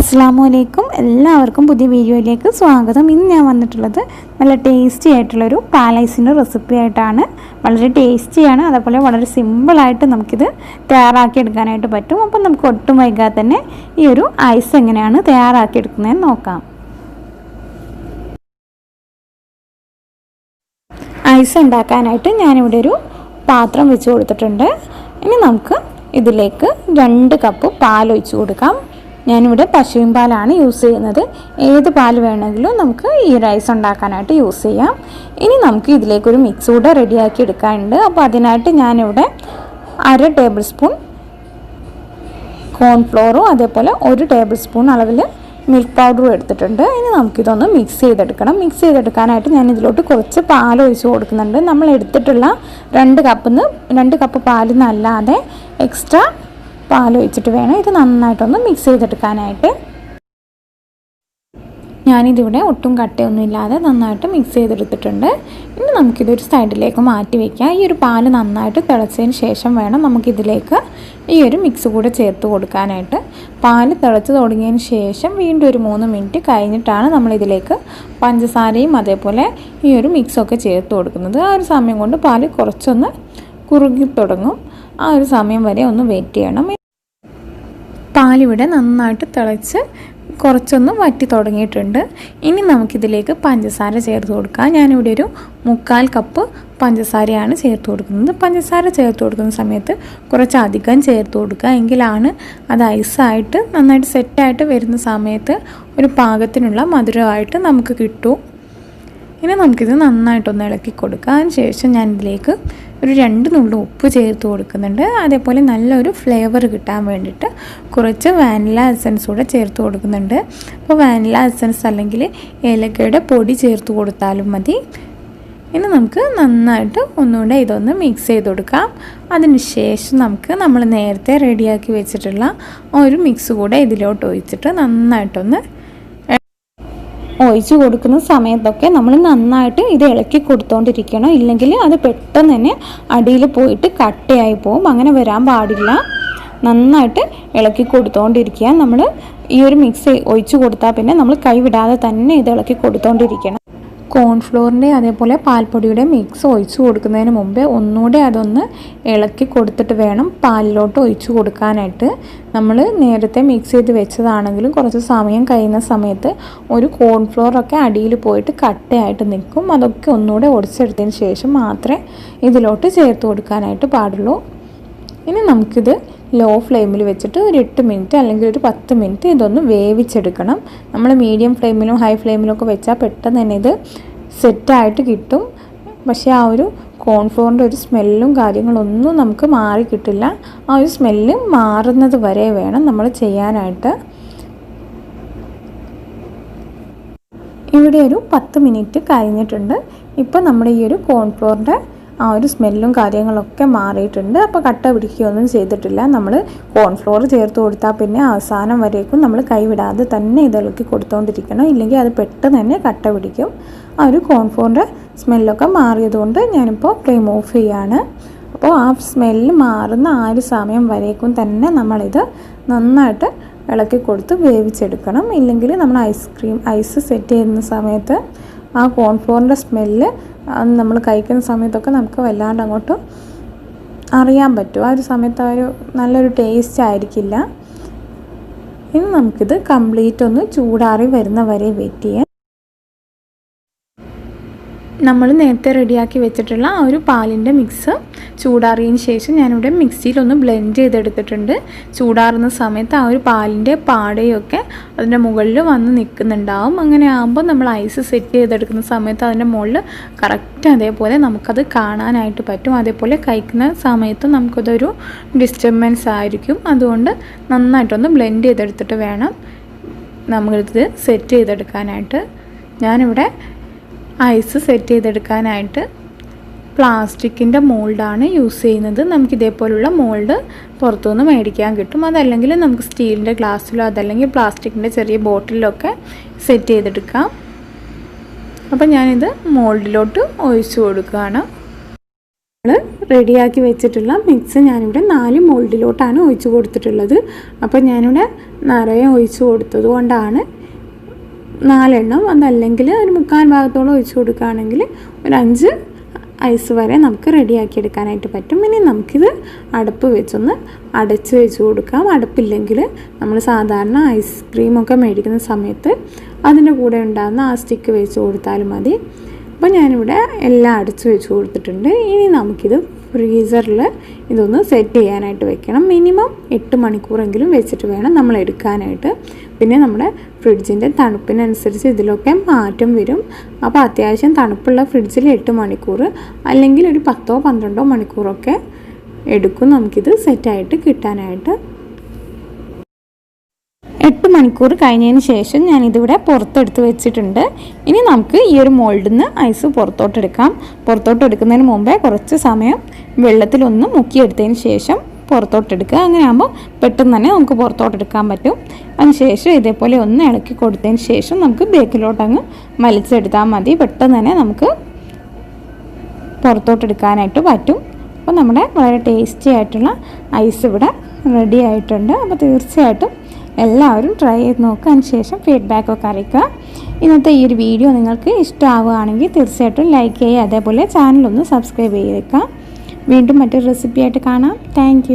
അസ്സലാമു എല്ലാവർക്കും പുതിയ വീഡിയോയിലേക്ക് സ്വാഗതം. ഇന്ന് ഞാൻ വന്നിട്ടുള്ളത് നല്ല ടേസ്റ്റി ആയിട്ടുള്ളൊരു പാലൈസിൻ്റെ റെസിപ്പി ആയിട്ടാണ്. വളരെ ടേസ്റ്റിയാണ്, അതേപോലെ വളരെ സിമ്പിളായിട്ട് നമുക്കിത് തയ്യാറാക്കി എടുക്കാനായിട്ട് പറ്റും. അപ്പം നമുക്ക് ഒട്ടും വൈകാതെ തന്നെ ഈ ഒരു ഐസ് എങ്ങനെയാണ് തയ്യാറാക്കി എടുക്കുന്നതെന്ന് നോക്കാം. ഐസ് ഉണ്ടാക്കാനായിട്ട് ഞാനിവിടെ ഒരു പാത്രം വെച്ച് കൊടുത്തിട്ടുണ്ട്. ഇനി നമുക്ക് ഇതിലേക്ക് 2 കപ്പ് പാൽ ഒഴിച്ച് കൊടുക്കാം. ഞാനിവിടെ പശുവിൻ പാലാണ് യൂസ് ചെയ്യുന്നത്. ഏത് പാൽ വേണമെങ്കിലും നമുക്ക് ഈ റൈസ് ഉണ്ടാക്കാനായിട്ട് യൂസ് ചെയ്യാം. ഇനി നമുക്ക് ഇതിലേക്കൊരു മിക്സ് കൂടെ റെഡിയാക്കി എടുക്കാനുണ്ട്. അപ്പോൾ അതിനായിട്ട് ഞാനിവിടെ 1/2 ടേബിൾ സ്പൂൺ കോൺഫ്ലോറും അതേപോലെ 1 ടേബിൾ സ്പൂൺ അളവിൽ മിൽക്ക് പൗഡറും എടുത്തിട്ടുണ്ട്. ഇനി നമുക്കിതൊന്ന് മിക്സ് ചെയ്തെടുക്കണം. മിക്സ് ചെയ്തെടുക്കാനായിട്ട് ഞാൻ ഇതിലോട്ട് കുറച്ച് പാൽ ഒഴിച്ച് കൊടുക്കുന്നുണ്ട്. നമ്മൾ എടുത്തിട്ടുള്ള 2 കപ്പ് പാലിൽ നിന്നല്ലാതെ എക്സ്ട്രാ പാൽ ഒഴിച്ചിട്ട് വേണം ഇത് നന്നായിട്ടൊന്ന് മിക്സ് ചെയ്തെടുക്കാനായിട്ട്. ഞാനിതിവിടെ ഒട്ടും കട്ടയൊന്നും ഇല്ലാതെ നന്നായിട്ട് മിക്സ് ചെയ്തെടുത്തിട്ടുണ്ട്. ഇനി നമുക്കിതൊരു സൈഡിലേക്ക് മാറ്റി വയ്ക്കാം. ഈ ഒരു പാൽ നന്നായിട്ട് തിളച്ചതിന് ശേഷം വേണം നമുക്കിതിലേക്ക് ഈ ഒരു മിക്സ് കൂടെ ചേർത്ത് കൊടുക്കാനായിട്ട്. പാൽ തിളച്ച് തുടങ്ങിയതിന് ശേഷം വീണ്ടും ഒരു 3 മിനിറ്റ് കഴിഞ്ഞിട്ടാണ് നമ്മളിതിലേക്ക് പഞ്ചസാരയും അതേപോലെ ഈ ഒരു മിക്സൊക്കെ ചേർത്ത് കൊടുക്കുന്നത്. ആ ഒരു സമയം കൊണ്ട് പാൽ കുറച്ചൊന്ന് കുറുകി തുടങ്ങും. ആ ഒരു സമയം വരെ ഒന്ന് വെയിറ്റ് ചെയ്യണം. പാലിവിടെ നന്നായിട്ട് തിളച്ച് കുറച്ചൊന്ന് വറ്റി തുടങ്ങിയിട്ടുണ്ട്. ഇനി നമുക്കിതിലേക്ക് പഞ്ചസാര ചേർത്ത് കൊടുക്കാം. ഞാനിവിടെ ഒരു 3/4 കപ്പ് പഞ്ചസാരയാണ് ചേർത്ത് കൊടുക്കുന്നത്. പഞ്ചസാര ചേർത്ത് കൊടുക്കുന്ന സമയത്ത് കുറച്ചധികം ചേർത്ത് കൊടുക്കുക, എങ്കിലാണ് അത് ഐസായിട്ട് നന്നായിട്ട് സെറ്റായിട്ട് വരുന്ന സമയത്ത് ഒരു പാകത്തിനുള്ള മധുരമായിട്ട് നമുക്ക് കിട്ടും. ഇനി നമുക്കിത് നന്നായിട്ടൊന്ന് ഇളക്കി കൊടുക്കുക. അതിന് ശേഷം ഞാനിതിലേക്ക് ഒരു 2 നുള്ളു ഉപ്പ് ചേർത്ത് കൊടുക്കുന്നുണ്ട്. അതേപോലെ നല്ലൊരു ഫ്ലേവർ കിട്ടാൻ വേണ്ടിയിട്ട് കുറച്ച് വാനില എസൻസ് കൂടെ ചേർത്ത് കൊടുക്കുന്നുണ്ട്. അപ്പോൾ വാനില എസൻസ് അല്ലെങ്കിൽ ഏലക്കയുടെ പൊടി ചേർത്ത് കൊടുത്താലും മതി. ഇനി നമുക്ക് നന്നായിട്ട് ഒന്നുകൂടെ ഇതൊന്ന് മിക്സ് ചെയ്ത് കൊടുക്കാം. അതിന് ശേഷം നമ്മൾ നേരത്തെ റെഡിയാക്കി വെച്ചിട്ടുള്ള ഒരു മിക്സ് കൂടെ ഇതിലോട്ട് ഒഴിച്ചിട്ട് നന്നായിട്ടൊന്ന് ഒഴിച്ച് കൊടുക്കുന്ന സമയത്തൊക്കെ നമ്മൾ നന്നായിട്ട് ഇത് ഇളക്കി കൊടുത്തോണ്ടിരിക്കണം. ഇല്ലെങ്കിൽ അത് പെട്ടെന്ന് തന്നെ അടിയിൽ പോയിട്ട് കട്ടയായി പോകും. അങ്ങനെ വരാൻ പാടില്ല. നന്നായിട്ട് ഇളക്കി കൊടുത്തോണ്ടിരിക്കുക. നമ്മൾ ഈ ഒരു മിക്സ് ഒഴിച്ച് കൊടുത്താൽ പിന്നെ നമ്മൾ കൈ വിടാതെ തന്നെ ഇത് ഇളക്കി കൊടുത്തോണ്ടിരിക്കണം. കോൺഫ്ലോറിൻ്റെ അതേപോലെ പാൽപ്പൊടിയുടെ മിക്സ് ഒഴിച്ച് കൊടുക്കുന്നതിന് മുമ്പേ ഒന്നുകൂടെ അതൊന്ന് ഇളക്കി കൊടുത്തിട്ട് വേണം പാലിലോട്ട് ഒഴിച്ച് കൊടുക്കാനായിട്ട്. നമ്മൾ നേരത്തെ മിക്സ് ചെയ്ത് വെച്ചതാണെങ്കിലും കുറച്ച് സമയം കഴിയുന്ന സമയത്ത് ഒരു കോൺഫ്ലോറൊക്കെ അടിയിൽ പോയിട്ട് കട്ടയായിട്ട് നിൽക്കും. അതൊക്കെ ഒന്നുകൂടെ ഒടിച്ചെടുത്തതിന് ശേഷം മാത്രമേ ഇതിലോട്ട് ചേർത്ത് കൊടുക്കാനായിട്ട് പാടുള്ളൂ. ഇനി നമുക്കിത് ലോ ഫ്ലെയിമിൽ വെച്ചിട്ട് ഒരു 8 മിനിറ്റ് അല്ലെങ്കിൽ ഒരു 10 മിനിറ്റ് ഇതൊന്ന് വേവിച്ചെടുക്കണം. നമ്മൾ മീഡിയം ഫ്ലെയിമിലും ഹൈ ഫ്ലെയിമിലും ഒക്കെ വെച്ചാൽ പെട്ടെന്ന് തന്നെ ഇത് സെറ്റായിട്ട് കിട്ടും. പക്ഷേ ആ ഒരു കോൺഫ്ലോറിൻ്റെ ഒരു സ്മെല്ലും കാര്യങ്ങളൊന്നും നമുക്ക് മാറി കിട്ടില്ല. ആ ഒരു സ്മെല്ല് മാറുന്നത് വരെ വേണം നമ്മൾ ചെയ്യാനായിട്ട്. ഇവിടെ ഒരു 10 മിനിറ്റ് കഴിഞ്ഞിട്ടുണ്ട്. ഇപ്പോൾ നമ്മുടെ ഈ ഒരു കോൺഫ്ലോറിൻ്റെ ആ ഒരു സ്മെല്ലും കാര്യങ്ങളൊക്കെ മാറിയിട്ടുണ്ട്. അപ്പോൾ കട്ട പിടിക്കുകയൊന്നും ചെയ്തിട്ടില്ല. നമ്മൾ കോൺഫ്ലോർ ചേർത്ത് കൊടുത്താൽ പിന്നെ അവസാനം വരേക്കും നമ്മൾ കൈവിടാതെ തന്നെ ഇത് ഇളക്കി കൊടുത്തുകൊണ്ടിരിക്കണം. ഇല്ലെങ്കിൽ അത് പെട്ടെന്ന് തന്നെ കട്ട പിടിക്കും. ആ ഒരു കോൺഫ്ലോറിൻ്റെ സ്മെല്ലൊക്കെ മാറിയതുകൊണ്ട് ഞാനിപ്പോൾ ഫ്ലെയിം ഓഫ് ചെയ്യാണ്. അപ്പോൾ ആ സ്മെല്ല് മാറുന്ന ആ ഒരു സമയം വരേക്കും തന്നെ നമ്മളിത് നന്നായിട്ട് ഇളക്കി കൊടുത്ത് വേവിച്ചെടുക്കണം. ഇല്ലെങ്കിൽ നമ്മൾ ഐസ് സെറ്റ് ചെയ്യുന്ന സമയത്ത് ആ കോൺഫ്ലോറിൻ്റെ സ്മെല്ല് നമ്മൾ കഴിക്കുന്ന സമയത്തൊക്കെ നമുക്ക് വല്ലാണ്ട് അങ്ങോട്ട് അറിയാൻ പറ്റും. ആ ഒരു സമയത്ത് ആ ഒരു നല്ലൊരു ടേസ്റ്റ് ആയിരിക്കില്ല. ഇനി നമുക്കിത് കംപ്ലീറ്റ് ഒന്ന് ചൂടാറി വരുന്ന വരെ വെയിറ്റ് ചെയ്യാം. നമ്മൾ നേരത്തെ റെഡിയാക്കി വെച്ചിട്ടുള്ള ആ ഒരു പാലിൻ്റെ മിക്സ് ചൂടാറിയതിന് ശേഷം ഞാനിവിടെ മിക്സിയിലൊന്ന് ബ്ലെൻഡ് ചെയ്തെടുത്തിട്ടുണ്ട്. ചൂടാറുന്ന സമയത്ത് ആ ഒരു പാലിൻ്റെ പാടയൊക്കെ അതിൻ്റെ മുകളിൽ വന്ന് നിൽക്കുന്നുണ്ടാവും. അങ്ങനെ ആകുമ്പോൾ നമ്മൾ ഐസ് സെറ്റ് ചെയ്തെടുക്കുന്ന സമയത്ത് അതിൻ്റെ മുകളിൽ കറക്റ്റ് അതേപോലെ നമുക്കത് കാണാനായിട്ട് പറ്റും. അതേപോലെ കഴിക്കുന്ന സമയത്ത് നമുക്കതൊരു ഡിസ്റ്റർബൻസ് ആയിരിക്കും. അതുകൊണ്ട് നന്നായിട്ടൊന്ന് ബ്ലെൻഡ് ചെയ്തെടുത്തിട്ട് വേണം നമ്മളിത് സെറ്റ് ചെയ്തെടുക്കാനായിട്ട്. ഞാനിവിടെ ഐസ് സെറ്റ് ചെയ്തെടുക്കാനായിട്ട് പ്ലാസ്റ്റിക്കിൻ്റെ മോൾഡാണ് യൂസ് ചെയ്യുന്നത്. നമുക്കിതേപോലുള്ള മോൾഡ് പുറത്തുനിന്ന് മേടിക്കാൻ കിട്ടും. അതല്ലെങ്കിൽ നമുക്ക് സ്റ്റീലിൻ്റെ ഗ്ലാസ്സിലോ അതല്ലെങ്കിൽ പ്ലാസ്റ്റിക്കിൻ്റെ ചെറിയ ബോട്ടിലൊക്കെ സെറ്റ് ചെയ്തെടുക്കാം. അപ്പോൾ ഞാനിത് മോൾഡിലോട്ട് ഒഴിച്ചു കൊടുക്കുകയാണ്. റെഡിയാക്കി വെച്ചിട്ടുള്ള മിക്സ് ഞാനിവിടെ 4 മോൾഡിലോട്ടാണ് ഒഴിച്ച് കൊടുത്തിട്ടുള്ളത്. അപ്പോൾ ഞാനിവിടെ നിറയെ ഒഴിച്ച് കൊടുത്തത് കൊണ്ടാണ് 4 എണ്ണം. അതല്ലെങ്കിൽ ഒരു 3/4 ഭാഗത്തോളം ഒഴിച്ച് കൊടുക്കുകയാണെങ്കിൽ ഒരു 5 ഐസ് വരെ നമുക്ക് റെഡിയാക്കി എടുക്കാനായിട്ട് പറ്റും. ഇനി നമുക്കിത് അടുപ്പ് വെച്ചൊന്ന് അടച്ച് വെച്ച് കൊടുക്കാം. അടുപ്പില്ലെങ്കിൽ നമ്മൾ സാധാരണ ഐസ്ക്രീമൊക്കെ മേടിക്കുന്ന സമയത്ത് അതിൻ്റെ കൂടെ ഉണ്ടാകുന്ന ആ സ്റ്റിക്ക് വെച്ച് കൊടുത്താലും മതി. അപ്പോൾ ഞാനിവിടെ എല്ലാം അടച്ച് വെച്ച് കൊടുത്തിട്ടുണ്ട്. ഇനി നമുക്കിത് ഫ്രീസറിൽ ഇതൊന്ന് സെറ്റ് ചെയ്യാനായിട്ട് വെക്കണം. മിനിമം 8 മണിക്കൂറെങ്കിലും വെച്ചിട്ട് വേണം നമ്മൾ എടുക്കാനായിട്ട്. പിന്നെ നമ്മുടെ ഫ്രിഡ്ജിൻ്റെ തണുപ്പിനനുസരിച്ച് ഇതിലൊക്കെ മാറ്റം വരും. അപ്പോൾ അത്യാവശ്യം തണുപ്പുള്ള ഫ്രിഡ്ജിൽ 8 മണിക്കൂർ അല്ലെങ്കിൽ ഒരു 10-12 മണിക്കൂറൊക്കെ എടുക്കും നമുക്കിത് സെറ്റായിട്ട് കിട്ടാനായിട്ട്. 8 മണിക്കൂർ കഴിഞ്ഞതിന് ശേഷം ഞാനിതിവിടെ പുറത്തെടുത്ത് വെച്ചിട്ടുണ്ട്. ഇനി നമുക്ക് ഈ ഒരു മോൾഡിൽ നിന്ന് ഐസ് പുറത്തോട്ടെടുക്കാം. പുറത്തോട്ടെടുക്കുന്നതിന് മുമ്പേ കുറച്ച് സമയം വെള്ളത്തിലൊന്ന് മുക്കിയെടുത്തതിന് ശേഷം പുറത്തോട്ടെടുക്കുക. അങ്ങനെ ആകുമ്പോൾ പെട്ടെന്ന് തന്നെ നമുക്ക് പുറത്തോട്ടെടുക്കാൻ പറ്റും. അതിനുശേഷം ഇതേപോലെ ഒന്ന് ഇളക്കി കൊടുത്തതിന് ശേഷം നമുക്ക് ബേക്കിലോട്ടങ്ങ് വലിച്ചെടുത്താൽ മതി. പെട്ടെന്ന് തന്നെ നമുക്ക് പുറത്തോട്ടെടുക്കാനായിട്ട് പറ്റും. അപ്പോൾ നമ്മുടെ വളരെ ടേസ്റ്റി ആയിട്ടുള്ള ഐസ് ഇവിടെ റെഡി ആയിട്ടുണ്ട്. അപ്പോൾ തീർച്ചയായിട്ടും എല്ലാവരും ട്രൈ ചെയ്ത് നോക്കുക. അതിന് ശേഷം ഫീഡ്ബാക്കൊക്കെ അറിയിക്കുക. ഇന്നത്തെ ഈ ഒരു വീഡിയോ നിങ്ങൾക്ക് ഇഷ്ടമാവുകയാണെങ്കിൽ തീർച്ചയായിട്ടും ലൈക്ക് ചെയ്യുക. അതേപോലെ ചാനലൊന്ന് സബ്സ്ക്രൈബ് ചെയ്തേക്കുക. വീണ്ടും മറ്റൊരു റെസിപ്പിയായിട്ട് കാണാം. താങ്ക്